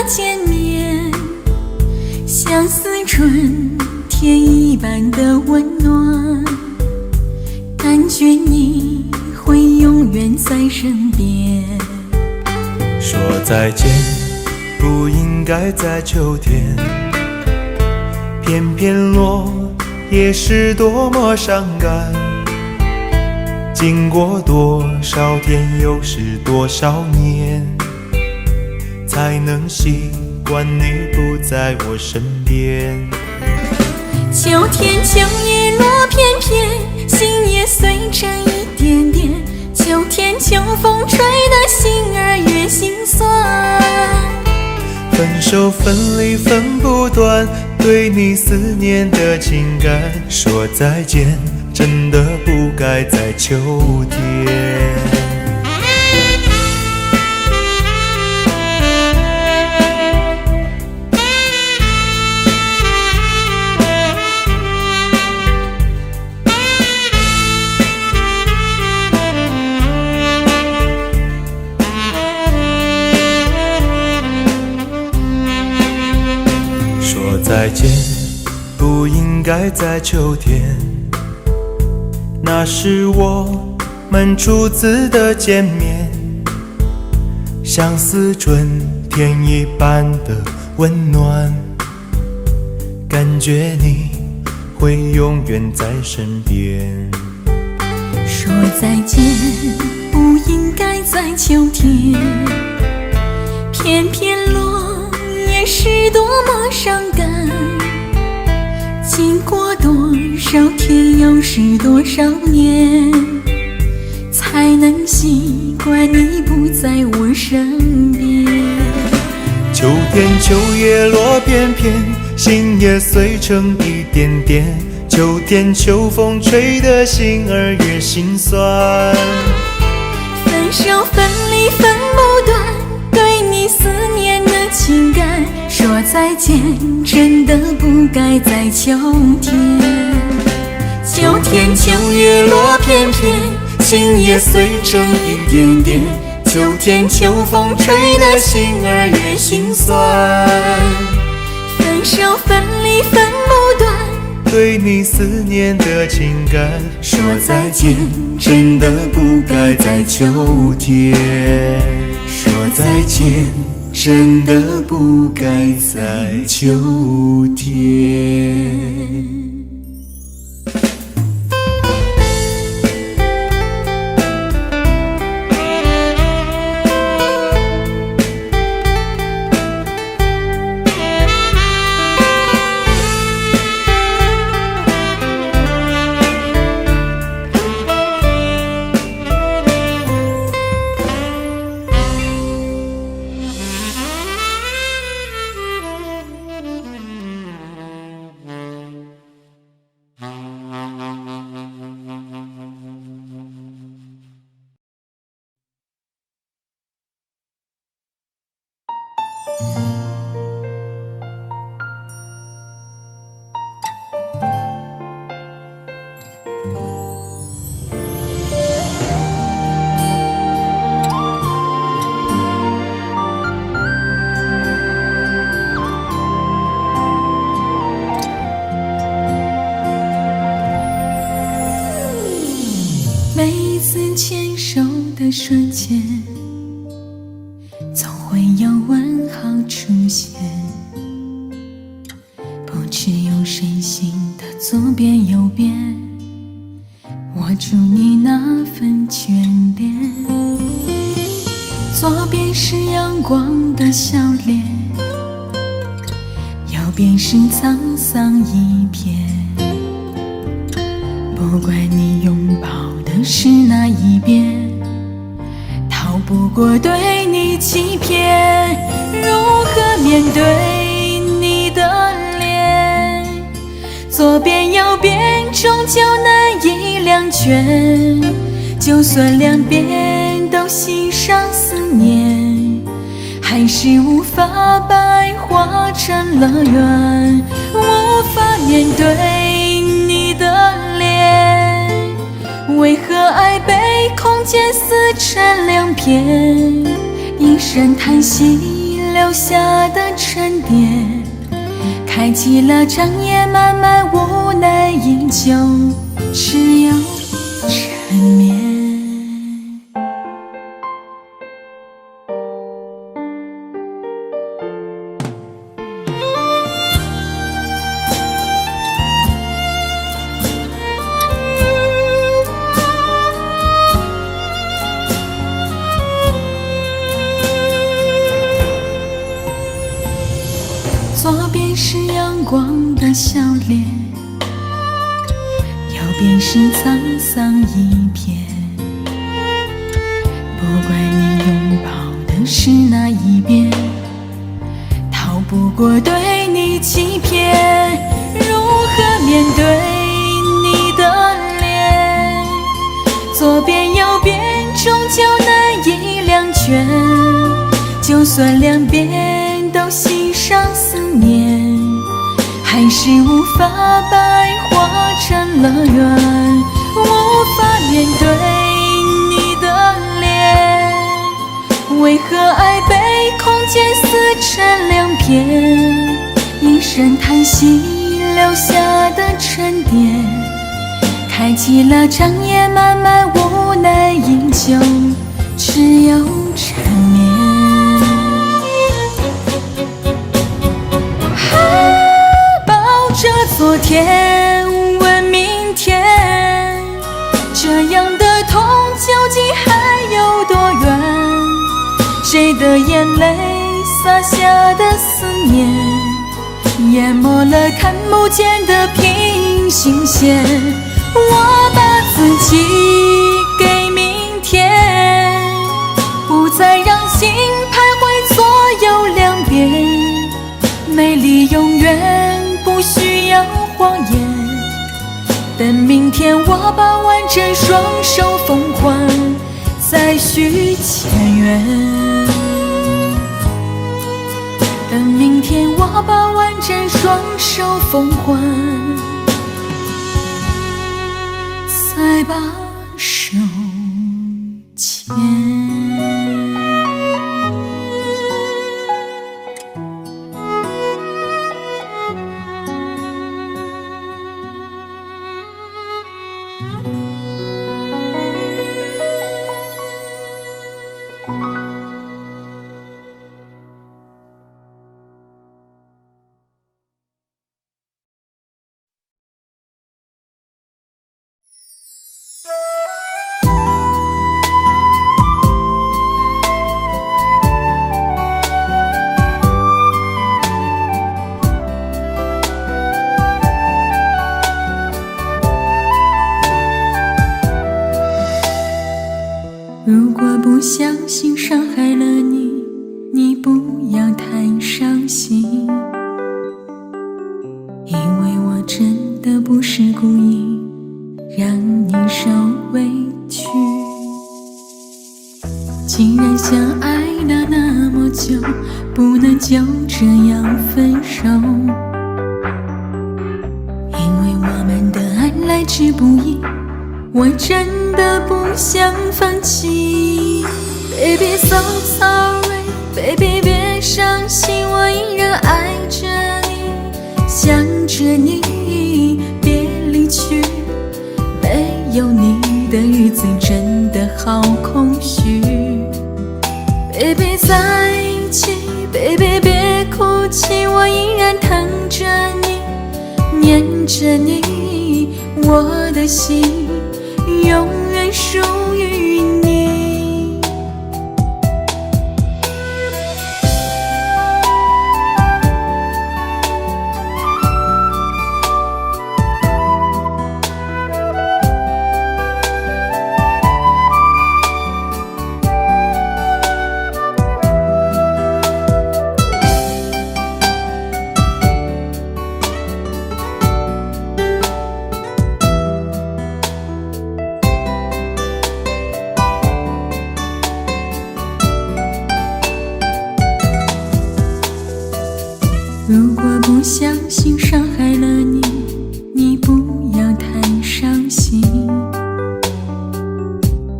见面，像似春天一般的温暖，感觉你会永远在身边。说再见不应该在秋天，偏偏落叶是多么伤感。经过多少天，又是多少年，才能习惯你不在我身边。秋天秋叶落片片，心也碎成一点点。秋天秋风吹得心儿越心酸。分手分离分不断，对你思念的情感。说再见真的不该在秋天。说再见不应该在秋天，那是我们初次的见面，像似春天一般的温暖，感觉你会永远在身边。说再见不应该在秋天，偏偏落叶是多么伤感。经过多少天，又是多少年，才能习惯你不在我身边。秋天秋叶落片片，心也碎成一点点。秋天秋风吹得心儿越心酸。分手分离分不断，对你思念的情感。说再见真的不该在秋天。秋天秋叶落片片，心也碎成一点点。秋天秋风吹得心儿越心酸。分手分离分不断，对你思念的情感。说再见真的不该在秋天。说再见真的不该在秋天。每一次牵手的瞬间，总会有问号出现。不知有谁心的左边右边，握住你那份眷恋。左边是阳光的笑脸，右边是沧桑一片。不管你拥抱的是哪一边，逃不过对你欺骗。如何面对你的脸？左边右边终究难以两全。就算两边都系上思念，还是无法白化成了缘。无法面对你的脸，为何爱被空间撕成两片？一声叹息留下的沉淀，开启了长夜漫漫无奈饮酒，只有缠绵。左边是阳光的笑脸，右边是沧桑一片。不管你拥抱的是哪一边，逃不过对你欺骗。如何面对你的脸？左边右边终究难以两全，就算两边都欣赏思念，还是无法白化成了缘，无法面对你的脸。为何爱被空间撕成两片？一声叹息留下的沉淀，开启了长夜漫漫无奈饮酒，只有缠绵。昨天问明天，这样的痛究竟还有多远？谁的眼泪洒下的思念，淹没了看不见的平行线。我把自己给明天，不再让心徘徊左右两边。美丽永远不需要谎言，等明天我把完整双手奉还，再续前缘。等明天我把完整双手奉还，再把手牵。如果不小心伤害了你，你不要太伤心，因为我真的不是故意让你受委屈。既然相爱了那么久，不能就这样分手，因为我们的爱来之不易，我真的不想放弃。 Baby so sorry Baby 别伤心，我依然爱着你，想着你，别离去。没有你的日子真的好空虚。 Baby 在一起 Baby 别哭泣，我依然疼着你，念着你，我的心永远属于你。如果不小心伤害了你，你不要太伤心，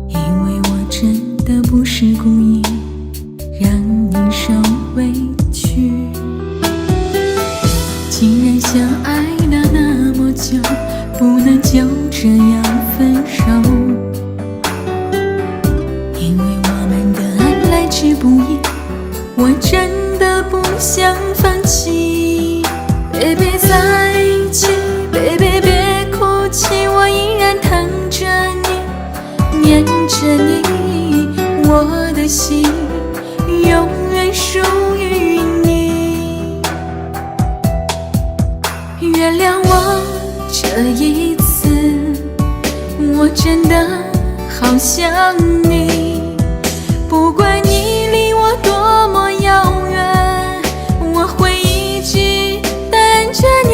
因为我真的不是故意让你受委屈。想放弃。Baby 在一起 ，Baby 别哭泣，我依然疼着你，念着你，我的心永远属于你。原谅我这一次，我真的好想你，不管你离我多么遥远，我会一直等着你。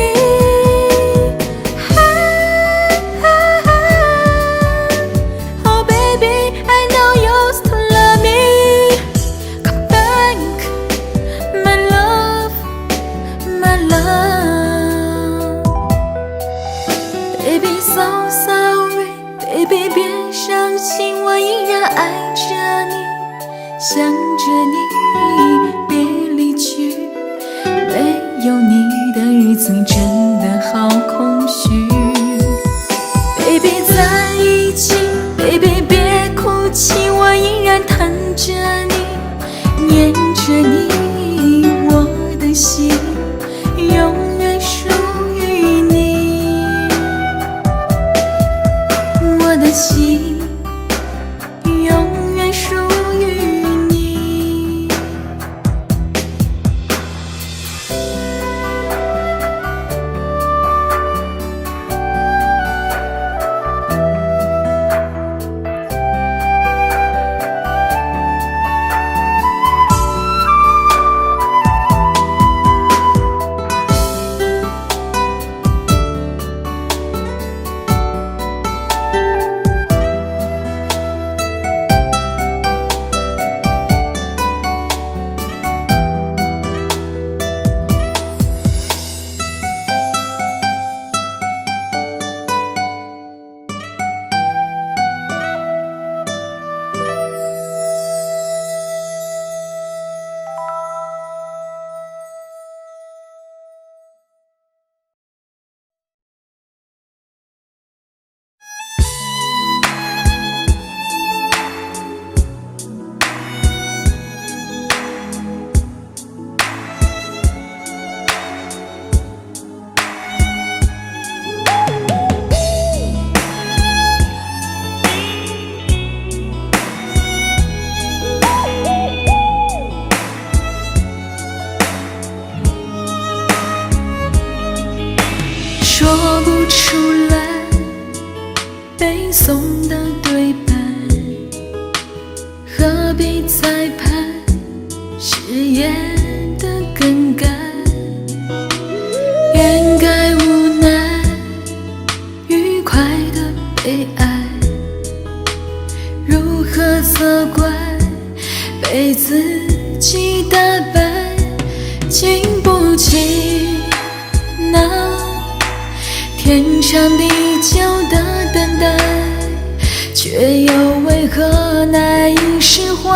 Oh baby, I know you still love me. Come back, my love, my love. Baby, so sorry, baby 别伤心，我依然爱着你，想着你，别离去。没有你的日子真的好空虚。Baby 在一起 ，Baby 别哭泣，我依然疼着你，念着你，我的心永远属于你，我的心永远属于你。说不出来背诵的对白，何必再盼誓言的更改？掩盖无奈，愉快的被爱，如何责怪被自己打败？经不起那天长地久的等待，却又为何难以释怀？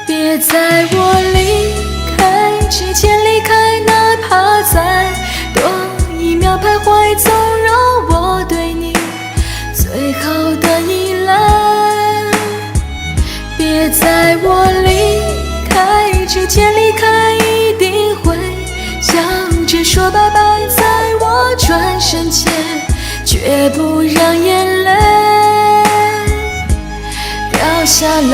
别在我离开之前离开，哪怕再多一秒徘徊，纵容我对你最好的依赖。别在我离开之前离开，一定会笑着说拜拜，在我转身前绝不让眼泪掉下来。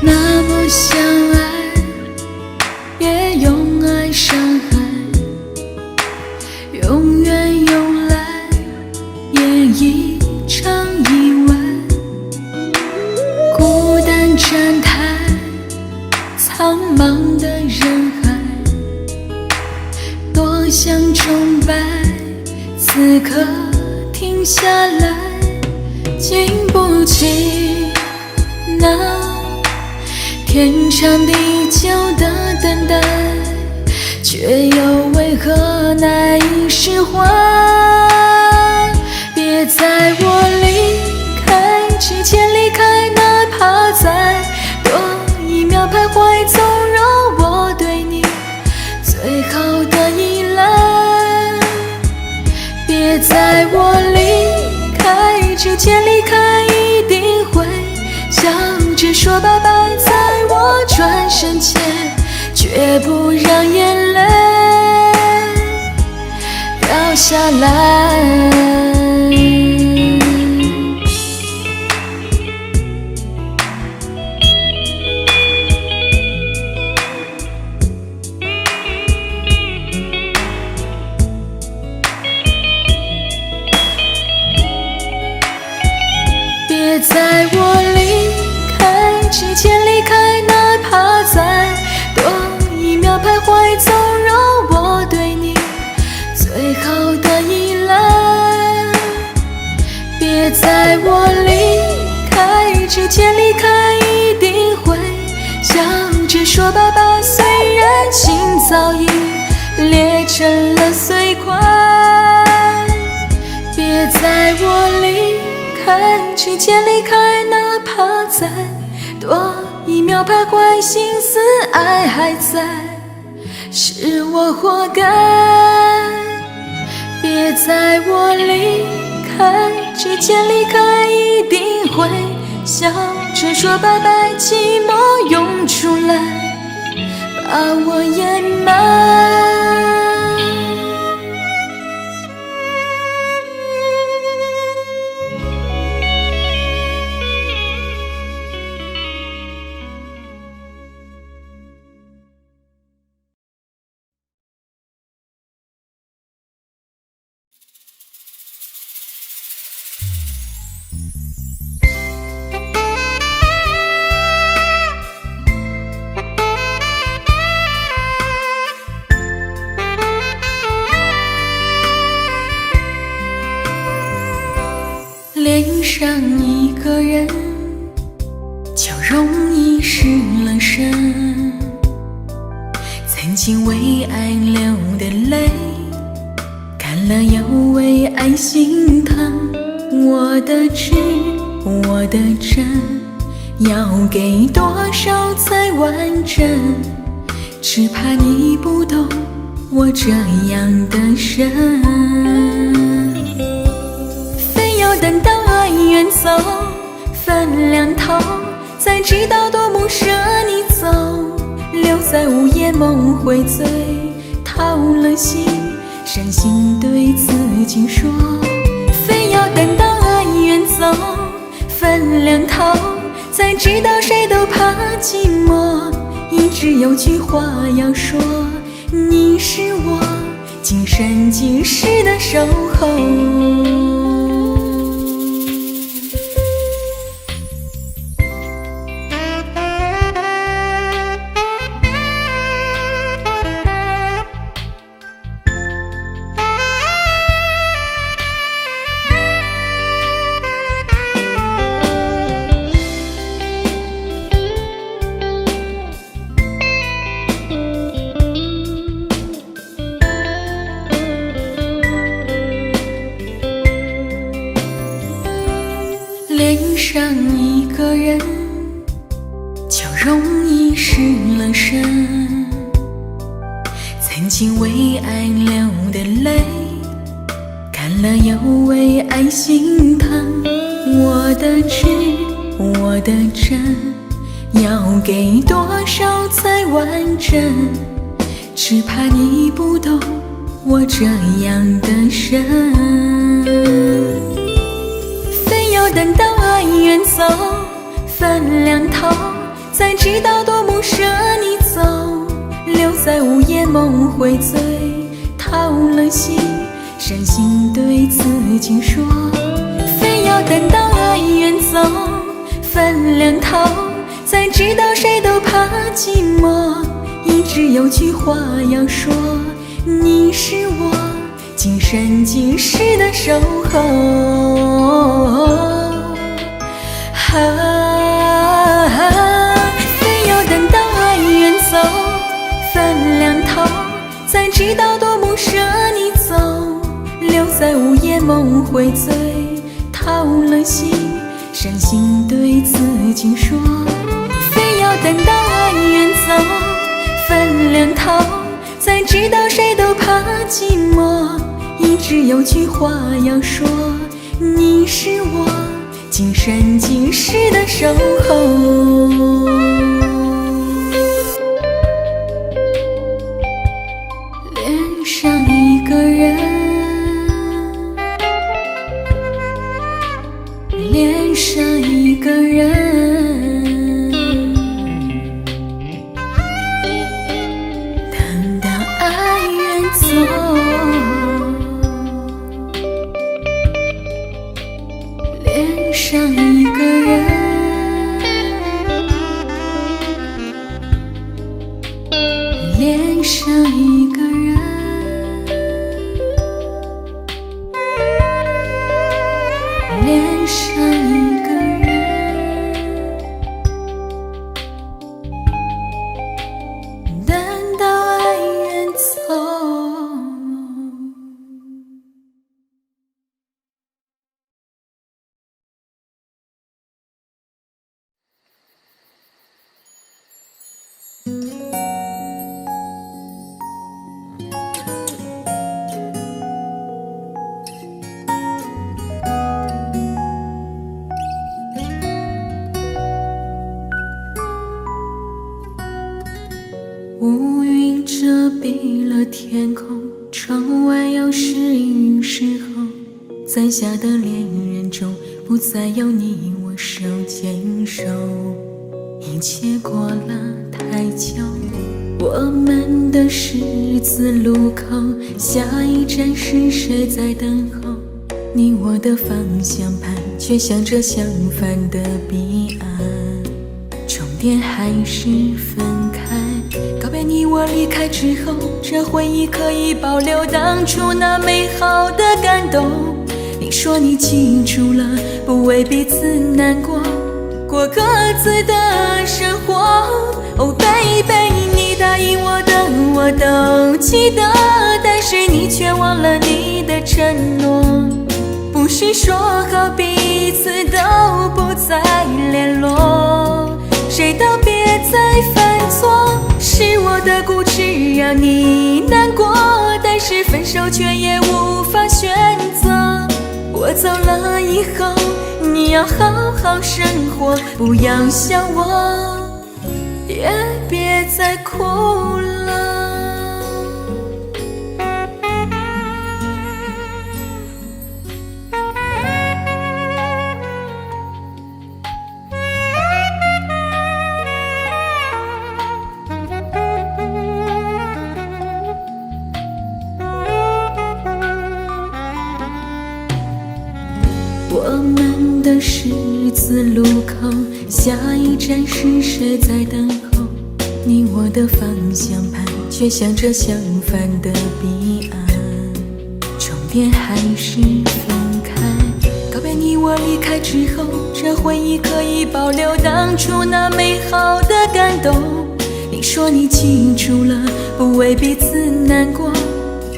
那么相爱，也用爱伤害，永远用来演一场意外。孤单站台，苍茫的人海，多想崇拜，此刻停下来，经不起那天长地久的等待，却却又为何难以释怀？别在我离开之前离开，哪怕再多一秒徘徊，纵容我对你最好的依赖。别在我离开之前离开，一定会笑着说拜拜，在我转身前却不让眼泪掉下来。别在我离开之前离开，哪怕再多一秒徘徊，纵容我对你最好的依赖。别在我离开之前离开，一定会笑着说拜拜，虽然心早已裂成了碎块。别在我离开之前离开，哪怕再多一秒徘徊，心思爱还在，是我活该。别在我离开之前离开，一定会笑着说拜拜，寂寞涌出来把我掩埋。恋上一个人，就容易失了神。曾经为爱流的泪，干了又为爱心疼。我的痴，我的真，要给多少才完整？只怕你不懂我这样的深。等到爱远走，分两头，才知道多么舍你走。留在午夜梦回醉，掏了心，伤心对自己说，非要等到爱远走，分两头，才知道谁都怕寂寞。一直有句话要说，你是我今生今世的守候。恋上一个人，就容易失了神。曾经为爱流的泪，干了又为爱心疼。我的痴，我的真，要给多少才完整？只怕你不懂我这样的深。等到爱远走，分两头，才知道多么舍你走。留在午夜梦回醉，掏了心，伤心对自己说，非要等到爱远走，分两头，才知道谁都怕寂寞。一直有句话要说，你是我今生今世的守候。非要等到爱远走，分两头，才知道多么舍你走，留在午夜梦回醉，掏了心，伤心对自己说，非要等到爱远走，分两头，才知道谁都怕寂寞。一直有句话要说，你是我今生今世的守候。恋上一个人，恋上一个人，等到爱远走。恋上一个人，恋上一个人，恋上一个人，等到爱远走。乌云遮蔽了天空，窗外要是雨时候，在下的恋人中不再有你我手牵手，一切过了太久，我们的十字路口，下一站是谁在等候？你我的方向盘却向着相反的彼岸，终点还是分开。告别你我离开之后，这回忆可以保留当初那美好的感动。你说你记住了，不为彼此难过，过各自的生活。Oh baby， 你答应我的我都记得，但是你却忘了你的承诺。不是说好彼此都不再联络，谁都别再犯错。是我的固执让你难过，但是分手却也无法选择。我走了以后，你要好好生活，不要想我，也别再哭了。我们的十字路口，下一站是谁在等候？你我的方向盘却向着相反的彼岸，终点还是分开。告别你我离开之后，这回忆可以保留当初那美好的感动。你说你记住了，不为彼此难过，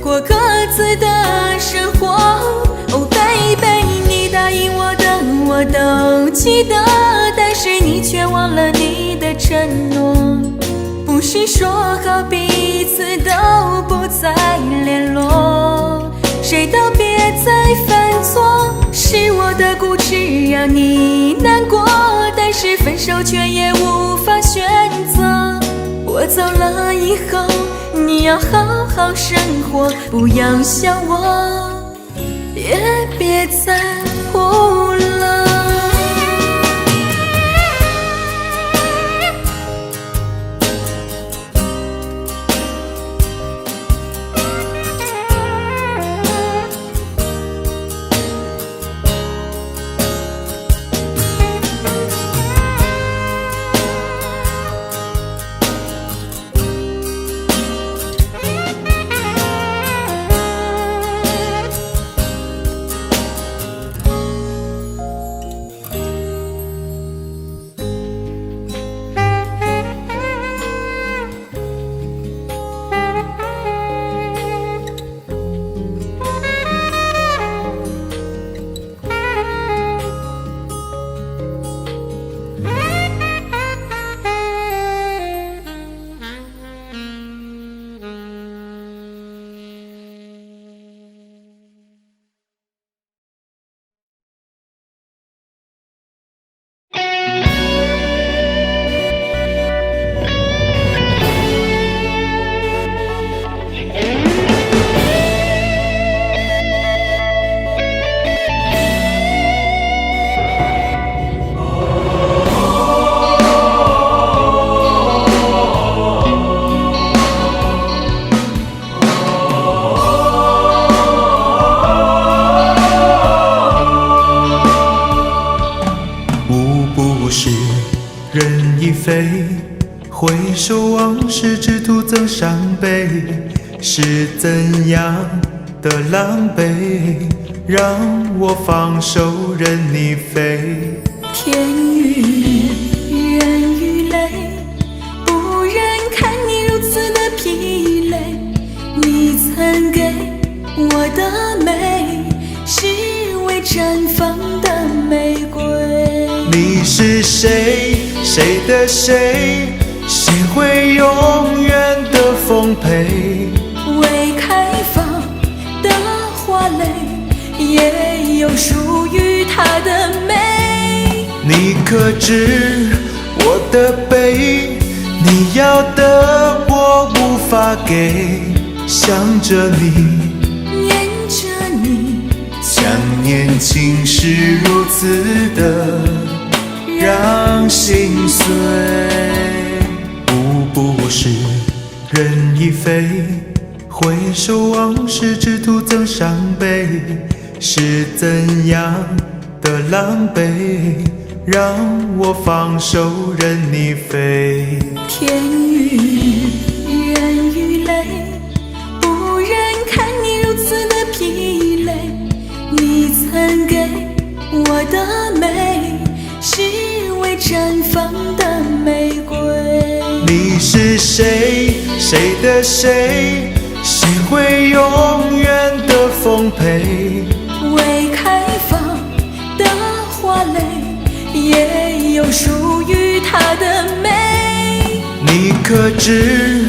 过各自的生活。Oh baby，你答应我的我都记得，但是你却忘了你的承诺。不是说好彼此都不再联络，谁都别再犯错。是我的固执让你难过，但是分手却也无法选择。我走了以后，你要好好生活，不要想我，也别再哭了。增伤悲，是怎样的狼狈，让我放手任你飞。天与日，人与泪，不忍看你如此的疲累。你曾给我的美，是未绽放的玫瑰。你是谁？谁的谁？谁会永远的丰沛？未开放的花蕾，也有属于它的美。你可知我的悲？你要的我无法给，想着你，念着你，想念情是如此的让心碎。不过是人已飞，回首往事只徒增伤悲，是怎样的狼狈，让我放手任你飞。天与日，人与泪，不忍看你如此的疲累。你曾给我的美，是未绽放的玫瑰。你是谁？谁的谁？谁会永远的丰沛？未开放的花蕾，也有属于它的美。你可知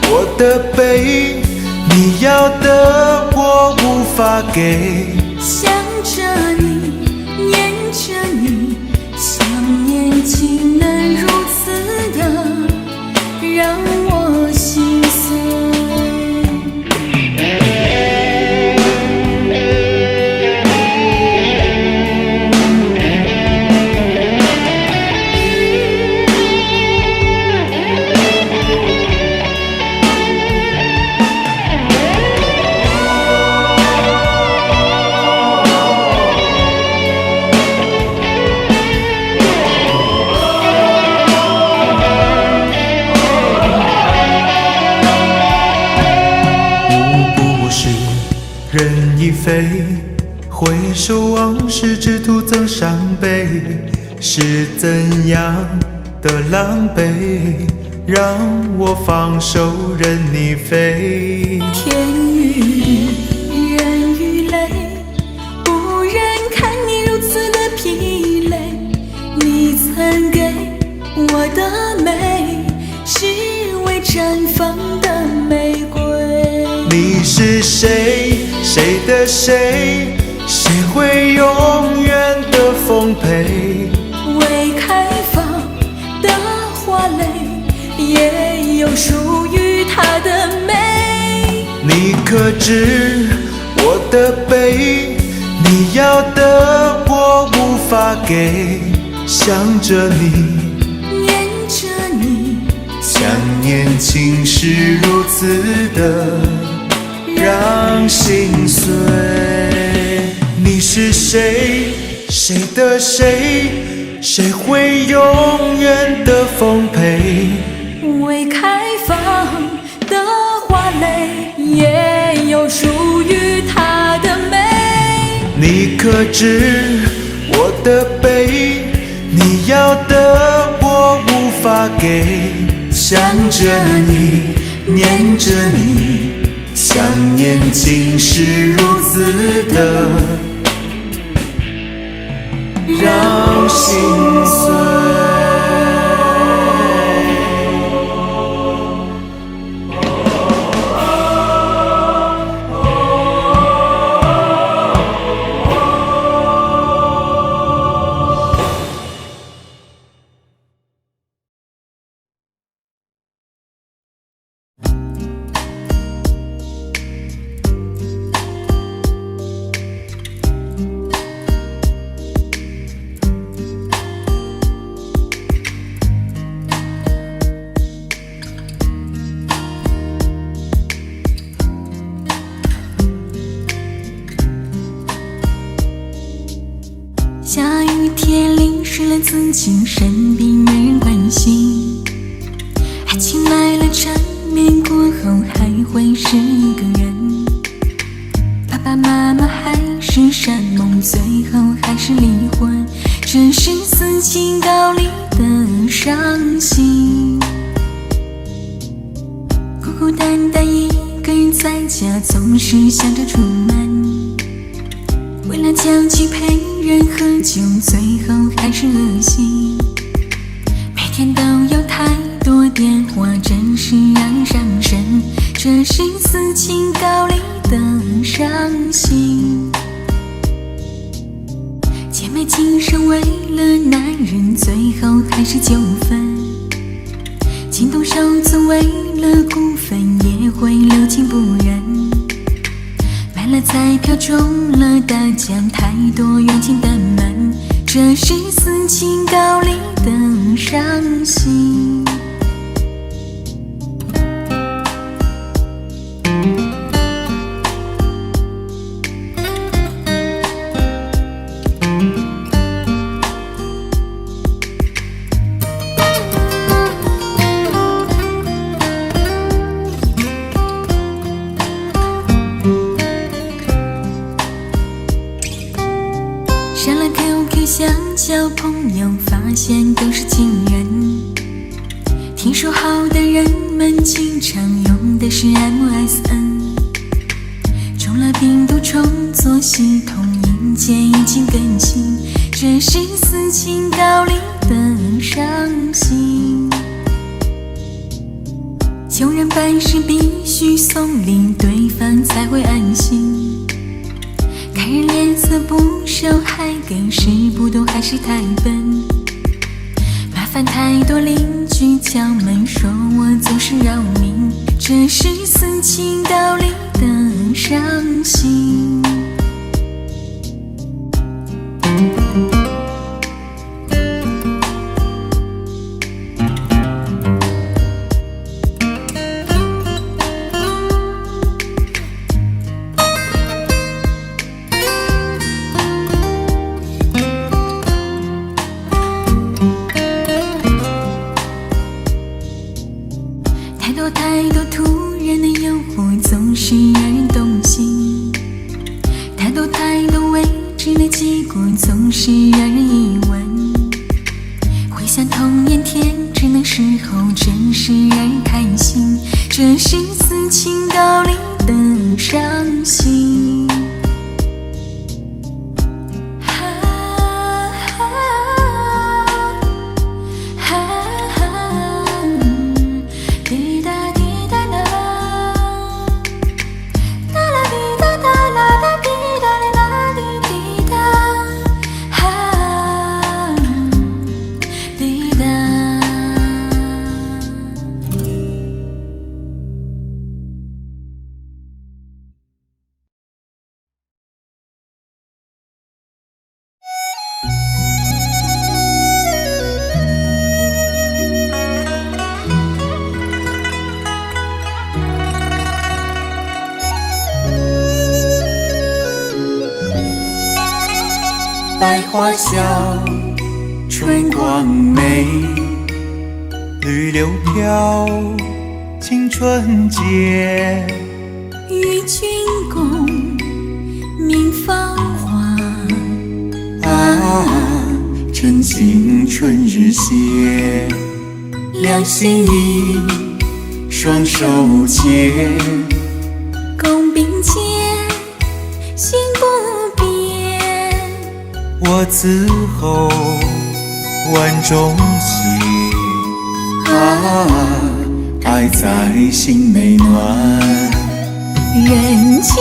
我的悲？你要的我无法给，想着你，念着你，想念竟能如此的让我心碎。人已飞，回首往事只徒增伤悲，是怎样的狼狈，让我放手任你飞。天与日，人与泪，不忍看你如此的疲累。你曾给我的美，是未绽放的玫瑰。你是谁？谁的谁？谁会永远的丰沛？未开放的花蕾，也有属于它的美。你可知我的悲？你要的我无法给，想着你，念着你，想念情是如此的让心碎。你是谁？谁的谁？谁会永远的丰沛？未开放的花蕾，也有属于它的美。你可知我的悲？你要的我无法给，想着你，念着你，想念竟是如此的让心碎。下雨天淋湿了自己，生病没人关心，爱情来了缠绵过会是一个人。爸爸妈妈还是山盟，最后还是离婚，这是死情高离的伤心。孤孤单单一个人在家，总是想着出门，为了交际陪人喝酒，最后还是恶心。每天都有太多电话，真是让人伤神，这是死情高离的伤心。姐妹情深为了男人，最后还是纠纷。情动手足为了股份，也会留情不认。买了彩票中了大奖，太多冤情的门，这是死情高离的伤心。删了 QQ 想交朋友，发现都是情人。听说好的人们经常用的是 MSN， 中了病毒重做系统，硬件已经更新，这是死情高离的伤心。穷人办事必须送礼，对方才会安心。看人脸色不熟，还给时不多，还是太笨。麻烦太多，邻居敲门说我总是扰民，这是死情高离的伤心。太多突然的诱惑，总是让人动心。太多未知的结果，总是让人疑问。回想童年天真的时候，真是让人开心，这是死情高离的伤心。百花香，春光美，绿柳飘，青春节。与君共鸣芳华，趁青春日歇。两心依，双手牵，共并肩，心不变。我此后万种情，爱在心内暖。人间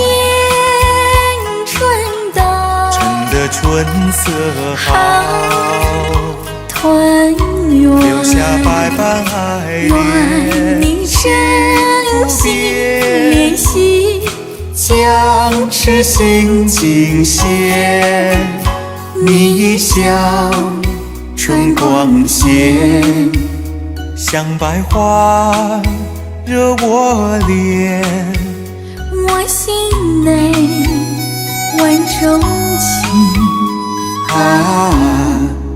春到，趁得春色好，团圆，留下百般爱恋，万里真心联系，将痴心尽现。你一笑，春光现，像百花惹我怜。我心内万种情，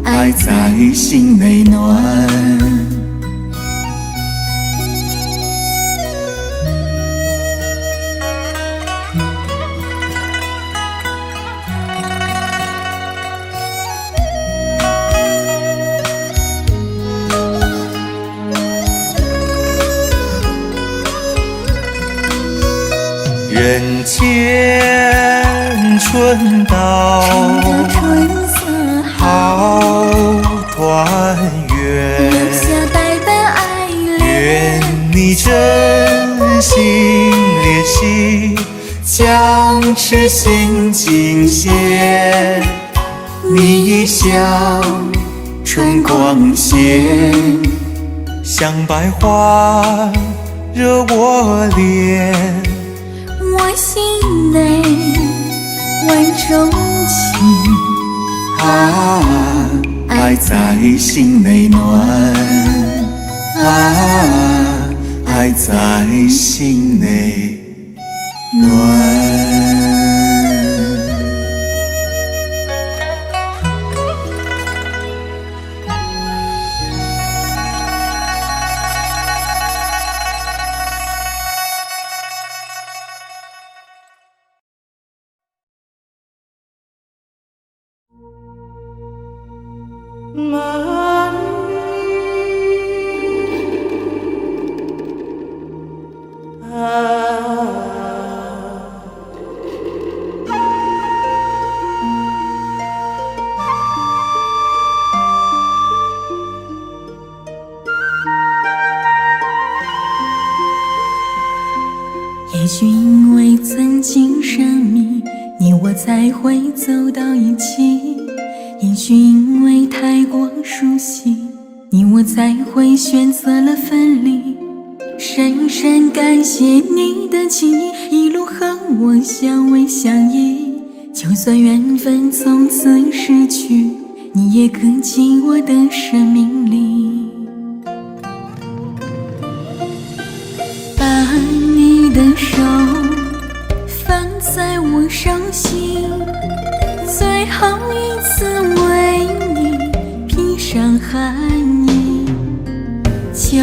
爱在心内暖。前春到，春的春色好团圆，留下代代爱愿恋。你真心联系，将痴心尽现。你一笑春光现，像百花惹我怜。我心内万种情，爱在心内暖，爱在心内暖。也许因为曾经神秘，你我才会走到一起；也许因为太过熟悉，你我才会选择了分离。深深感谢你的情谊，一路和我相偎相依。就算缘分从此失去，你也刻进我的生命里。把你的手放在我掌心，最后一次为你披上寒衣，就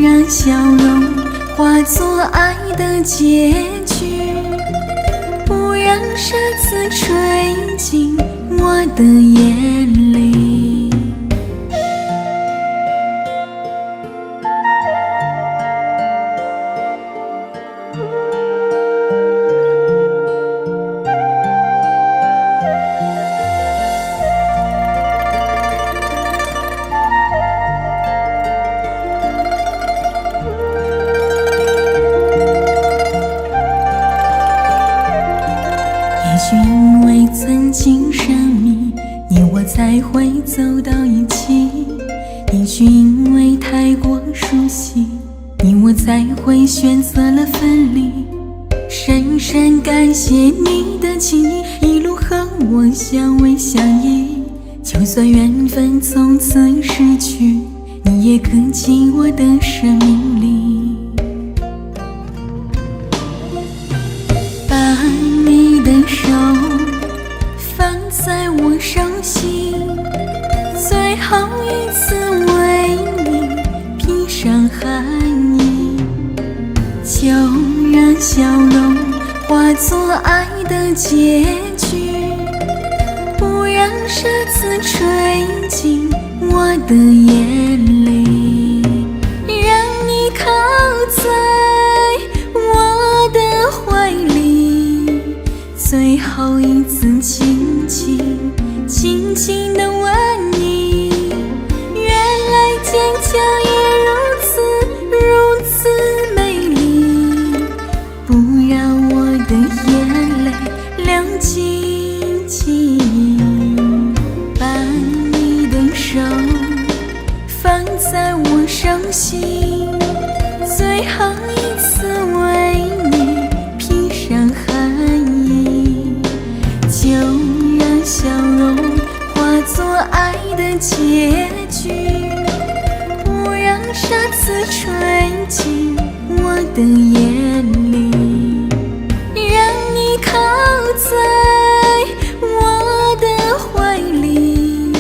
让笑容化作爱的结局，不让沙子吹进我的眼里。也许因为曾经神秘，你我才会走到一起；也许因为太过熟悉，你我才会选择了分离。深深感谢你的情谊，一路和我相偎相依。就算缘分从此失去，你也刻进我的生命里。把你的手放在我掌心，最后一次为你披上寒衣，就让笑容化作爱的结局，不让沙子吹进我的眼里，让你靠在我的怀里，最后一次轻轻地吻你。原来坚强也如此美丽，不让我的眼泪亮晶晶。把你的手放在我掌心，最后一次为你披上寒衣，就让笑容化作爱的结局，不让沙子吹进我的眼里，让你靠在我的怀里，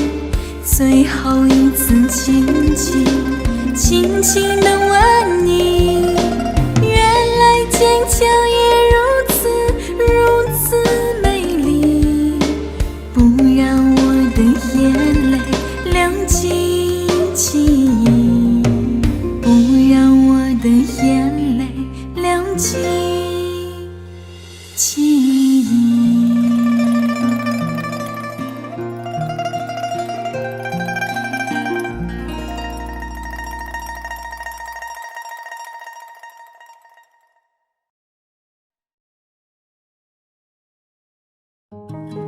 最后一次轻轻地吻你。原来坚强也如此美丽，不让我的眼泪亮晶晶，不让我的眼泪亮晶晶。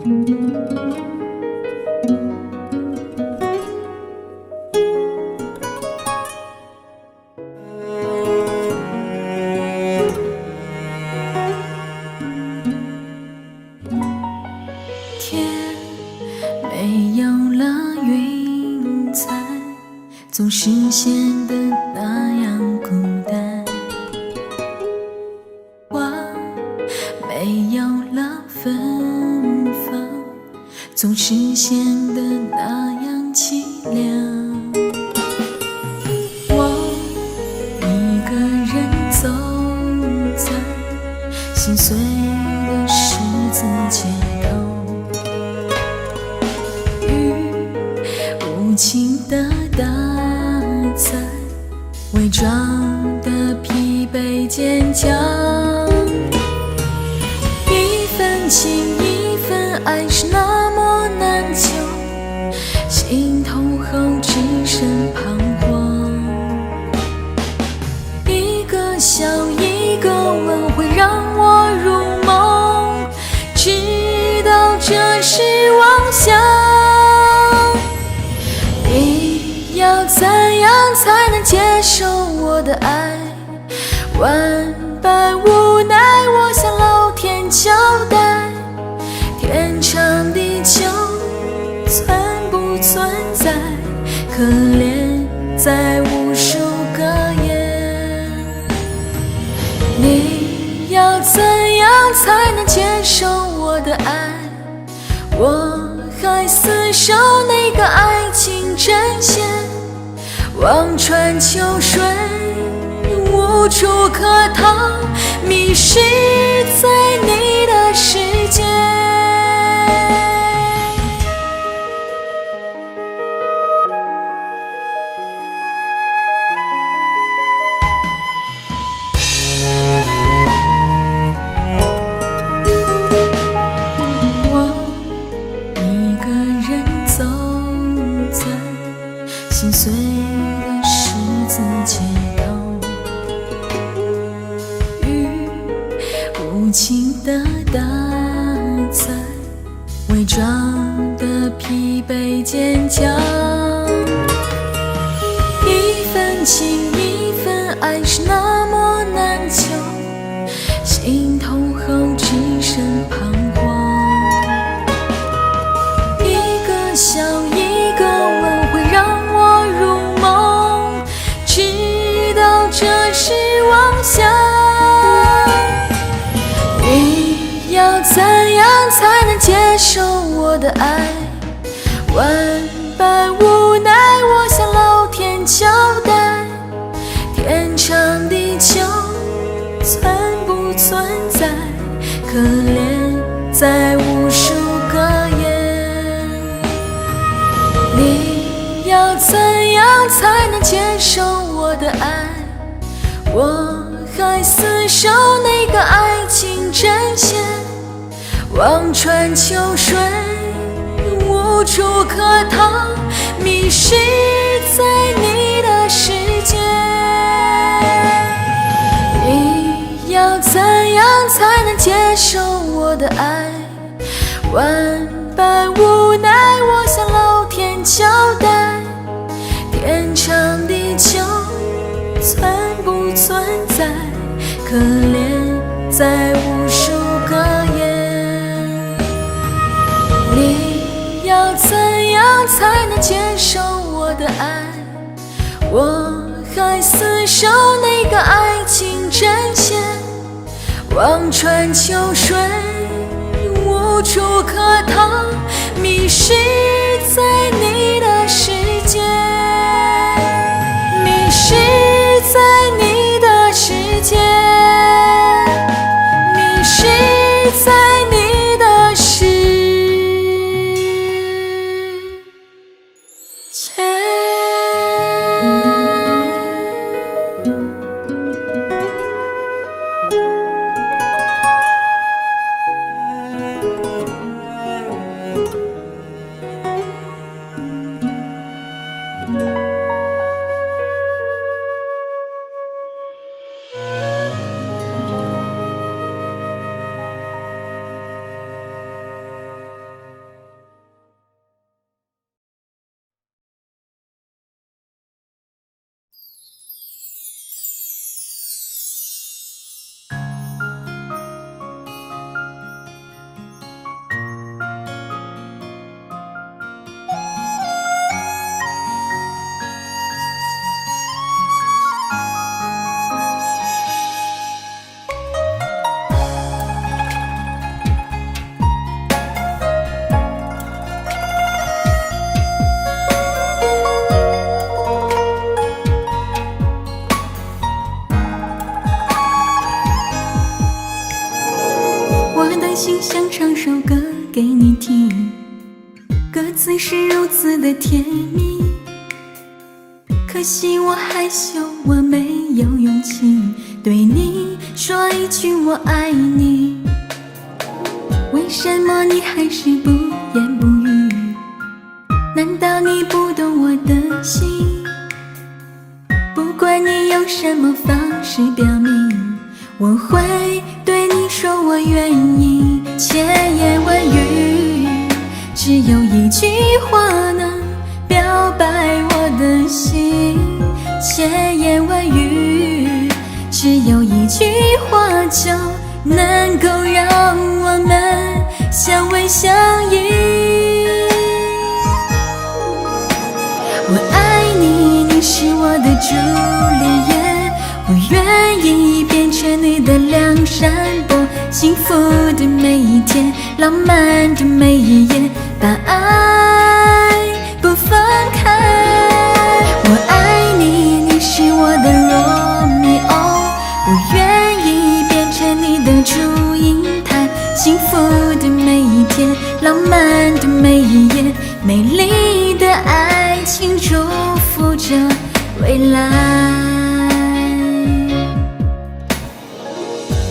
天没有了云彩，总是显得那样孤单。花没有了芬芳，总是显得那样凄凉。我一个人走在心碎的十字街头，雨无情的打在伪装的疲惫坚强。一份情一份爱是那么难求，心痛后只剩彷徨。一个笑一个吻会让我入梦，直到这是妄想。你要怎样才能接受我的爱？万般无奈，我向老天交代，天长地久存不存在？可怜在无数个夜。你要怎样才能接受我的爱？我还厮守那个爱情阵线，望穿秋水无处可逃，迷失在你的世界。我一个人走在心碎的十字街头，雨无情地打在伪装的疲惫坚强。一份情一份爱是那么难求，心痛后只剩彷徨。一个笑一个吻会让我入梦，直到这是妄想。你要怎样才能接受我的爱？万般无奈，我向老天交代，天长地久存不存在？可怜在无数个夜。你要怎样才能接受我的爱？我还厮守那个爱情阵线，望穿秋水无处可逃，迷失在你的世界。你要怎样才能接受我的爱？万般无奈，我向老天交代，天长地久存不存在？可怜在无数个夜。你要怎样才能接受我的爱？我还厮守那个爱情阵线，望穿秋水无处可逃，迷失在你的世界，迷失在你的世界，迷失在你的世界。你听，歌词是如此的甜蜜。可惜我害羞，我没有勇气对你说一句我爱你。为什么你还是不言不语？难道你不懂我的心？不管你用什么方式表明，我会对你说我愿意。千言万语，只有一句话能表白我的心。千言万语，只有一句话就能够让我们相偎相依。我爱你，你是我的朱丽叶，我愿意变成你的梁山伯，幸福的每一天，浪漫的每一夜，把爱不放开。我爱你，你是我的罗密欧，我愿意变成你的祝英台，幸福的每一天，浪漫的每一夜，美丽的爱情祝福着未来。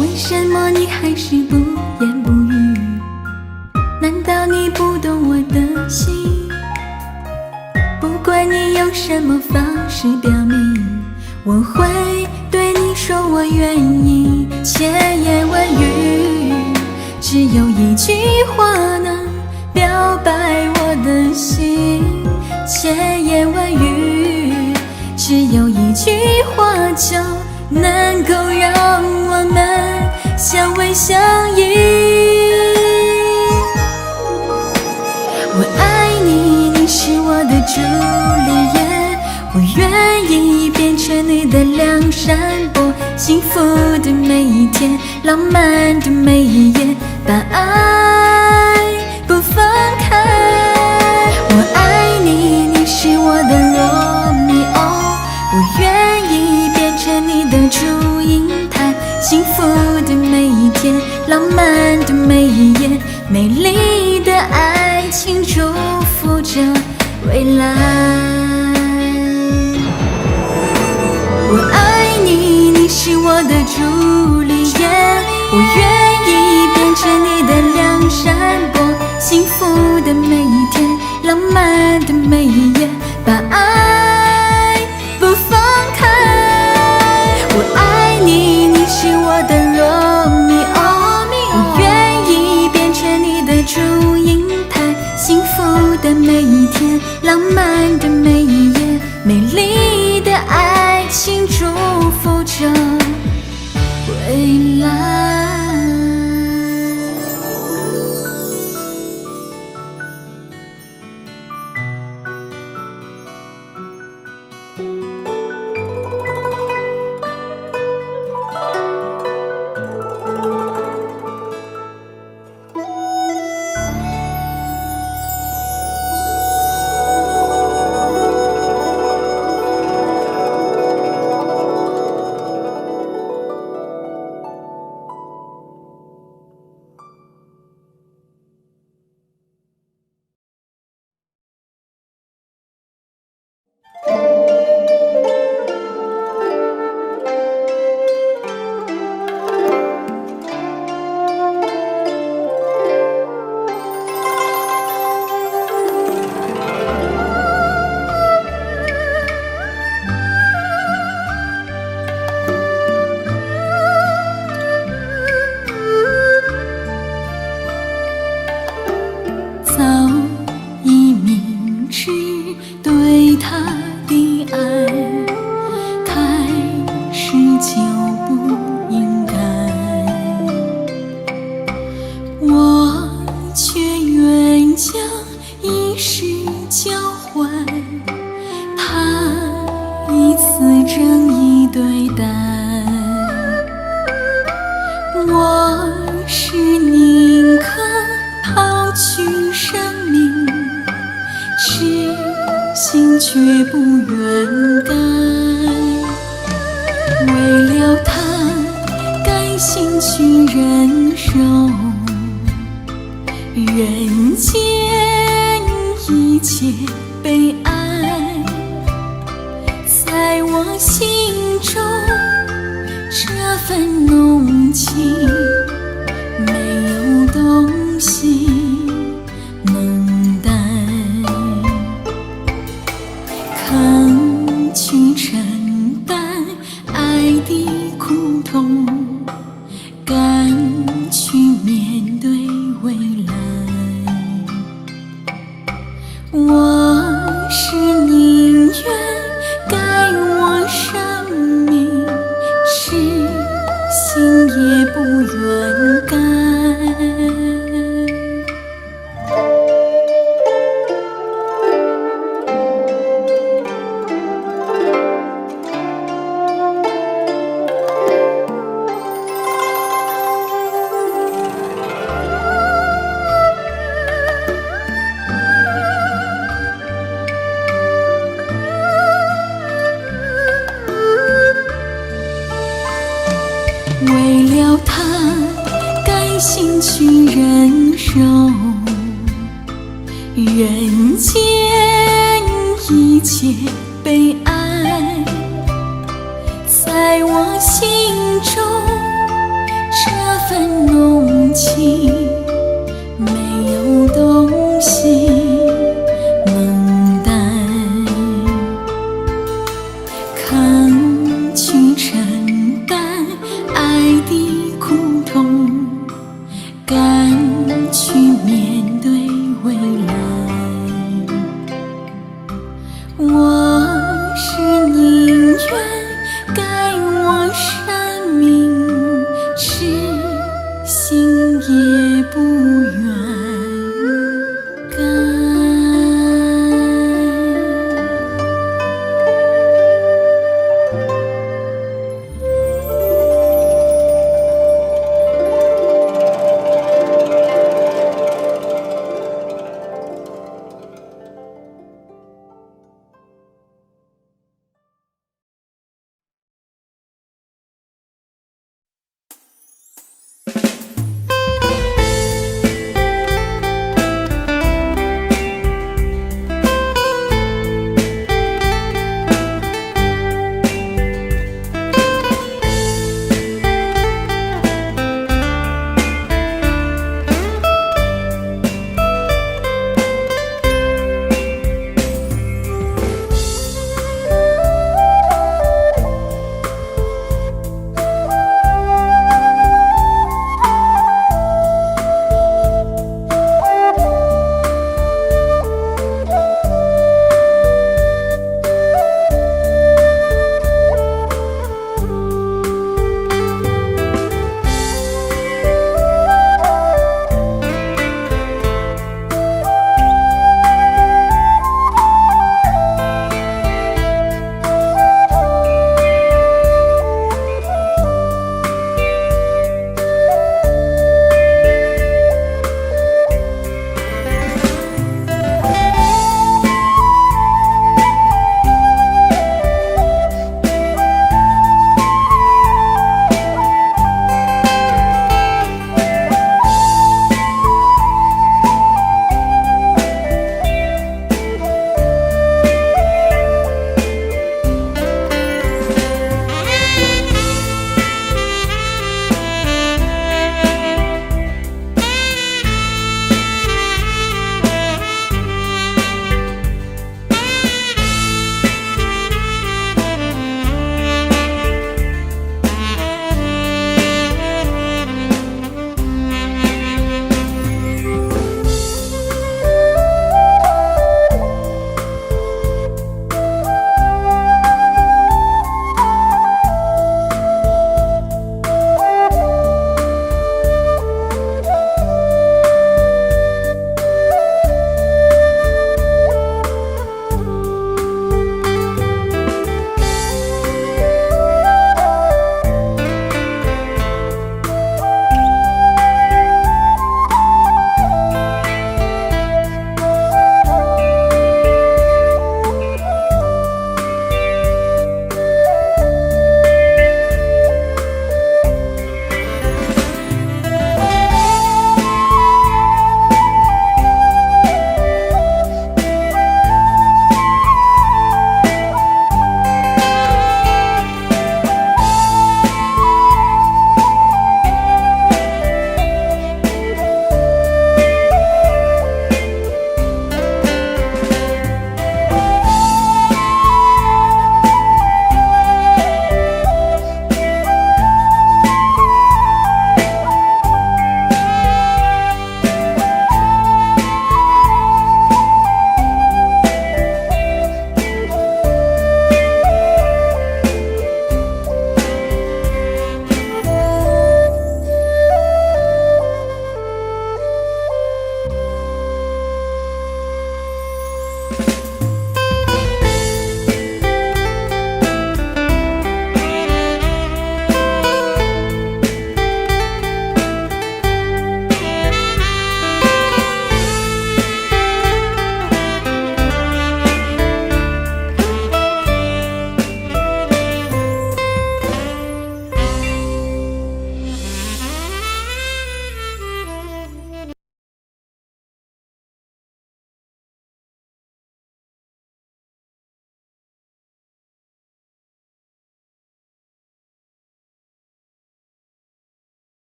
为什么你还是不言不语？难道你不懂我的心？不管你用什么方式表明，我会对你说我愿意。千言万语，只有一句话能表白我的心。千言万语，只有一句话就能够让我们相偎相依。我爱你，你是我的朱丽叶，我愿意变成你的梁山伯，幸福的每一天，浪漫的每一夜，把爱不放开。我爱你，你是我的罗密欧，我愿意变成你的祝英台，幸福的每一天，浪漫的每一夜，美丽的爱情祝福着未来。我爱你，你是我的朱丽叶，我愿意变成你的梁山伯，幸福的每一天，浪漫的每一夜，把爱不放开。我爱你，你是我的罗密欧，我愿意变成你的祝英台，幸福的每一天，浪漫的每一夜，美丽的爱情祝福着未来。我是宁可抛去生命，痴心却不愿改。为了他，甘心去忍受，与人间一切悲哀，在我心中这份浓情，没有东西能代，肯去承担爱的苦痛，敢去面对未来。我是宁愿改我生命，是心也不愿改。为了他，甘心去忍受人间一切悲哀，在我心中这份浓情。